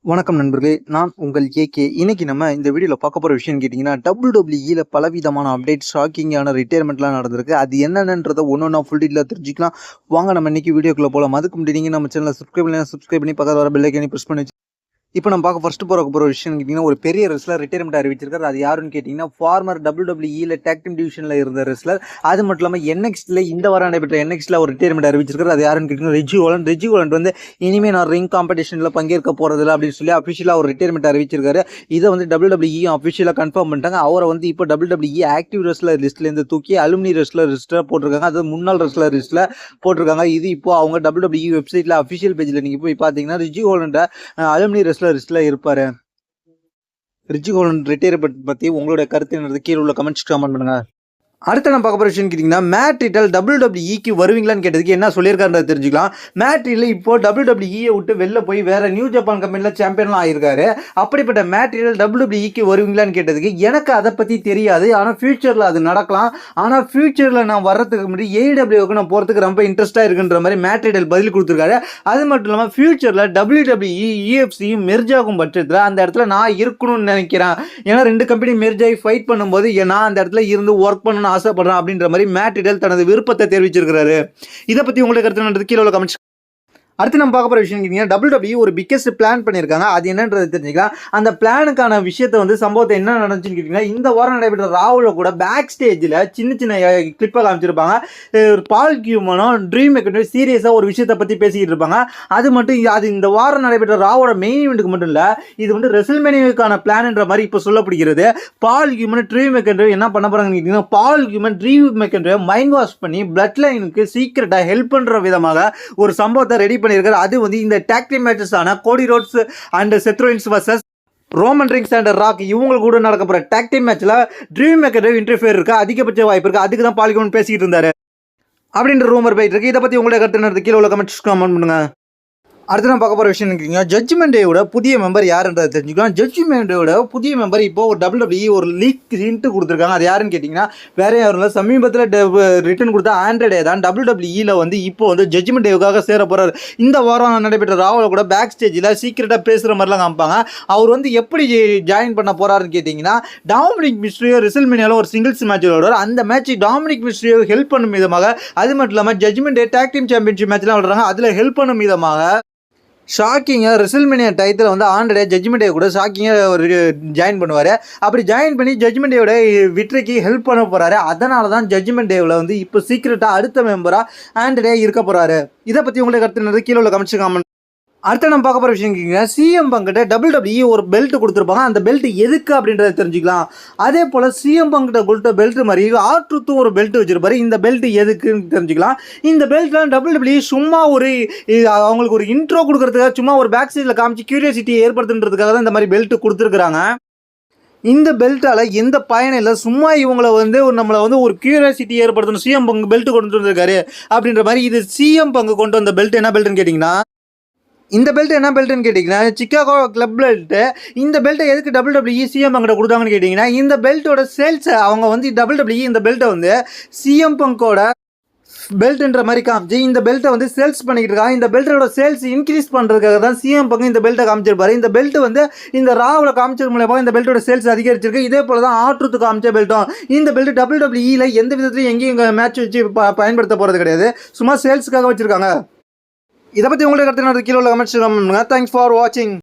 வணக்கம் நண்பர்களே, நான் உங்கள் ஏகே. இன்னைக்கு நம்ம இந்த வீடியோவில் பார்க்க போகிற விஷயம் கேட்டிங்கன்னா, WWE பலவிதமான அப்டேட், ஷாக்கிங்கான ரிட்டையர்மெண்ட்லாம் நடந்திருக்கு. அது என்னென்னன்றதை ஒன்று ஃபுல் டீட்டெயிலாக தெரிஞ்சுக்கலாம். வாங்க நம்ம இன்னைக்கு வீடியோக்குள்ளே போகலாம். அதுக்கு முன்னாடி நீங்கள் நம்ம சேனலை சப்ஸ்கிரைப் பண்ணி பக்கத்தில் வர பெல் ஐக்கானை ப்ரெஸ் பண்ணி இப்போ நம்ம ஃபர்ஸ்ட் போகிற விஷயம் கேட்டிங்கன்னா, ஒரு பெரிய ரெஸ்லர் ரிட்டையர்மெண்ட் அறிவிச்சிருக்காரு. அது யாருன்னு கேட்டிங்கன்னா, ஃபார்மர் WWE டேக் டீம் டிவிஷனில் இருந்த ரெஸ்லர். அது மட்டும் இல்லாமல் NXTல இந்த வாரம் நடைபெற்ற NXTல ஒரு ரிட்டையர்மெண்ட் அறிவிச்சிருக்காரு. அது யாருன்னு கேட்டிங்கன்னா, ரெஜி ஓலண்ட் வந்து இனிமேல் நான் ரிங் காம்படிஷனில் பங்கேற்க போகிறதில்ல அப்படின்னு சொல்லி அஃபிஷியலாக ஒரு ரிட்டையர்மெண்ட் அறிவிச்சிருக்காரு. இதை வந்து WWE அஃபிஷியலாக கன்ஃபார்ம் பண்ணிட்டாங்க. அவரை வந்து இப்போ WWE ஆக்டிவ் ரெஸ்லர் லிஸ்ட்லேருந்து தூக்கி அலுமினி ரெஸ்லர் லிஸ்ட்டில் போட்டிருக்காங்க. அது முன்னாள் ரெஸ்லர் லிஸ்ட்டில் போட்டிருக்காங்க. இது இப்போ அவங்க WWE வெப்சைட்டில் அஃபிஷியல் பேஜில் நீங்கள் போய் பார்த்தீங்கன்னா, ரெஜி ஓலண்ட அலுமினி ரெஸ்லர் இருப்பாரு. ரிச்சி கோலண்ட் ரிட்டையர்மெண்ட் பத்தி உங்களுடைய கருத்து என்னது கீழே உள்ள கமெண்ட்ஸ் கமெண்ட் பண்ணுங்க. அடுத்த நம்ம பார்க்க போகிற விஷயம் கேட்டிங்கன்னா, மேட் ரிட்டல் WWEக்கு வருவீங்களான்னு கேட்டதுக்கு என்ன சொல்லியிருக்காருன்றதை தெரிஞ்சுக்கலாம். மேட் ரிட்டல் இப்போ WWEயை விட்டு வெளில போய் வேற நியூ ஜப்பான் கம்பெனியில் சாம்பியன்லாம் ஆயிருக்காரு. அப்படிப்பட்ட மேட் ரிட்டல் WWEக்கு வருவீங்களான்னு கேட்டதுக்கு எனக்கு அதை பற்றி தெரியாது, ஆனால் ஃபியூச்சரில் அது நடக்கலாம். ஆனால் ஃபியூச்சரில் நான் வர்றதுக்கு முன்னாடி AEWக்கு நான் போகிறதுக்கு ரொம்ப இன்ட்ரெஸ்ட்டாக இருக்குன்ற மாதிரி மேட் ரிட்டல் பதில் கொடுத்துருக்காரு. அது மட்டும் இல்லாமல் ஃபியூச்சரில் WWE UFC மெர்ஜ் ஆகும் பட்சத்தில் அந்த இடத்துல நான் இருக்கணும்னு நினைக்கிறேன். ஏன்னா 2 கம்பெனி மெர்ஜ் ஆகி ஃபைட் பண்ணும்போது நான் அந்த இடத்துல இருந்து ஒர்க் பண்ணணும் ஆசைப்படுறேன் அப்படின்ற மாதிரி மேட் ரிட்டல் தனது விருப்பத்தை தெரிவிச்சிருக்கிறாரு. இதை பத்தி உங்களுக்கு கருத்து கீழே உள்ள கமெண்ட்ஸ். அடுத்து நம்ம பார்க்க போகிற விஷயம் கேட்டிங்கன்னா, WWE ஒரு பிக்கெஸ்ட் பிளான் பண்ணியிருக்காங்க. அது என்னன்றது தெரிஞ்சுக்கலாம். அந்த பிளானுக்கான விஷயத்தை வந்து சம்பவத்தை என்ன நடந்துச்சுன்னு கேட்டிங்கன்னா, இந்த வாரம் நடைபெற்ற ராவில் கூட பேக் ஸ்டேஜில் சின்ன கிளிப்பை காமிச்சிருப்பாங்க. பால் கியூமனும் ட்ரீம் மேக்கரும் சீரியஸாக ஒரு விஷயத்தை பற்றி பேசிக்கிட்டு இருப்பாங்க. அது இந்த வாரம் நடைபெற்ற ராவோட மெயின் இவெண்ட்டுக்கு மட்டும் இல்லை, இது வந்து ரெசல்மேனியாவுக்கான பிளான்ன்ற மாதிரி இப்போ சொல்லப்படுகிறது. பால் கியூமன் ட்ரீம் மேக்கர் என்ன பண்ண போகிறாங்கன்னு கேட்டிங்கன்னா, பால் கியூமன் ட்ரீம் மேக்கரை மைண்ட் வாஷ் பண்ணி பிளட் லைனுக்கு சீக்கிரட்டாக ஹெல்ப் பண்ணுற விதமாக ஒரு சம்பவத்தை ரெடி பண்ணியிருக்காரு. அது வந்து இந்த டாக் டீம் மேட்சஸான Cody Rhodes and Seth Rollins versus Roman Reigns and Rock இவங்க கூட நடக்க போற டாக் டீம் மேட்ச்ல ட்ரீம் மேக்கர் இன்டர்ஃபியர் இருக்கு, அதிகபட்ச வாய்ப்பு இருக்கு. அதுக்கு தான் பாலிகோன் பேசிட்டு இருந்தாரு அப்படின்ற ரூமர் போயிட்டு இருக்கு. இதை பத்தி உங்களுடைய கருத்து கீழே உள்ள கமெண்ட்ஸ் கமெண்ட் பண்ணுங்க. அடுத்து நான் பார்க்க போகிற விஷயம் நினைக்கிறீங்க, ஜட்ஜ்மெண்ட் டேயோட புதிய மெம்பர் யாருன்றதை தெரிஞ்சுக்கலாம். ஜட்ஜ்மெண்ட் டேயோட புதிய மெம்பர் இப்போ ஒரு WWE ஒரு லீக் ஹிண்ட் கொடுத்துருக்காங்க. அது யாருன்னு கேட்டிங்கன்னா, வேற யாரும் இல்லை, சமீபத்தில் ரிட்டர்ன் கொடுத்த ஆண்ட்ரே தான் WWEல வந்து இப்போ வந்து ஜட்ஜ்மெண்ட் டேவுக்காக சேர போகிறார். இந்த வாரம் நடைபெற்ற ராவில் கூட பேக் ஸ்டேஜில் சீக்கிரட்டாக பேசுகிற மாதிரிலாம் காமிப்பாங்க. அவர் வந்து எப்படி ஜாயின் பண்ண போகிறாருன்னு கேட்டிங்கன்னா, டாமினிக் மிஸ்ட்ரியோ ரெசல்மேனியாவில் ஒரு சிங்கிள்ஸ் மேட்ச் விளையாடுவார். அந்த மேட்ச் டாமினிக் மிஸ்ட்ரியோ ஹெல்ப் பண்ணும் விதமாக, அது மட்டும் இல்லாமல் ஜட்ஜ்மெண்ட் டே டாக் டீம் சாம்பியன்ஷிப் மேட்ச்லாம் விளையாடுறாங்க, அதில் ஹெல்ப் பண்ணும் விதமாக ஷாக்கிங்காக ரெசல்மேனியா டயத்தில் வந்து ஆண்ட்ரே ஜட்ஜ்மெண்ட் டே கூட ஷாக்கிங்காக ஒரு ஜாயின் பண்ணுவார். அப்படி ஜாயின் பண்ணி ஜட்ஜ்மெண்ட் டேயோட வெற்றிக்கு ஹெல்ப் பண்ண போகிறாரு. அதனால தான் ஜட்ஜ்மெண்ட் டேவில் வந்து இப்போ சீக்கிரட்டாக அடுத்த மெம்பராக ஆண்ட்ரே இருக்க போகிறாரு. இதை பற்றி உங்களுக்கு கருத்து கீழே உள்ள கமெண்ட்ஸ் காமெண்ட். அடுத்த நம்ம பார்க்க போகிற விஷயம் கேட்குங்க, சிஎம் பங்கிட்ட WWE ஒரு பெல்ட் கொடுத்துருப்பாங்க. அந்த பெல்ட் எதுக்கு அப்படின்றத தெரிஞ்சுக்கலாம். அதே போல் சிஎம் பங்கிட்ட கொடுத்த பெல்ட் மாதிரி R-Truth ஒரு பெல்ட் வச்சிருப்பாரு. இந்த பெல்ட் எதுக்குன்னு தெரிஞ்சுக்கலாம். இந்த பெல்ட்லாம் WWE சும்மா அவங்களுக்கு ஒரு இன்ட்ரோ கொடுக்கறதுக்காக, சும்மா ஒரு பேக் சைடில் காமிச்சு கியூரியாசிட்டியை ஏற்படுத்துன்றதுக்காக தான் இந்த மாதிரி பெல்ட் கொடுத்துருக்குறாங்க. இந்த பெல்ட்டால் எந்த பயனும் இல்லை, சும்மா இவங்களை வந்து நம்மளை வந்து ஒரு கியூரியாசிட்டி ஏற்படுத்தணும், சிஎம் பங்கு பெல்ட் கொண்டு வந்திருக்காரு அப்படின்ற மாதிரி. இது சிஎம் பங்கு கொண்டு வந்த பெல்ட் என்ன பெல்ட்னு கேட்டிங்கன்னா, இந்த பெல்ட் என்ன பெல்ட்னு கேட்டிங்கன்னா, சிக்காகோ கிளப் பெல்ட்டு. இந்த பெல்ட்டை எதுக்கு WWE சிஎம் பங்கிட்ட கொடுத்தாங்கன்னு கேட்டிங்கன்னா, இந்த பெல்ட்டோட சேல்ஸை அவங்க வந்து WWE இந்த பெல்ட்டை வந்து சிஎம் பங்கோட பெல்ட்ன்ற மாதிரி காமிச்சு இந்த பெல்ட்டை வந்து சேல்ஸ் பண்ணிக்கிட்டு இருக்காங்க. இந்த பெல்ட்டோட சேல்ஸ் இன்க்ரீஸ் பண்ணுறதுக்காக தான் சிஎம் பங்கு இந்த பெல்ட்டை காமிச்சிருப்பாரு. இந்த பெல்ட் வந்து இந்த ராவில் காமிச்சது மூலமாக இந்த பெல்ட்டோட சேல்ஸ் அதிகரிச்சிருக்கு. இதே போல தான் R-Truth காமிச்ச பெல்ட்டும். இந்த பெல்ட் WWEல எந்த விதத்துலையும் எங்கேயும் மேட்ச் வச்சு பயன்படுத்த போகிறது கிடையாது, சும்மா சேல்ஸுக்காக வச்சுருக்காங்க. இதை பற்றி உங்களுக்கு கருத்து கீழே உள்ள கமெண்ட்ஸ் பண்ணுங்க. தேங்க்ஸ் ஃபார் வாட்சிங்.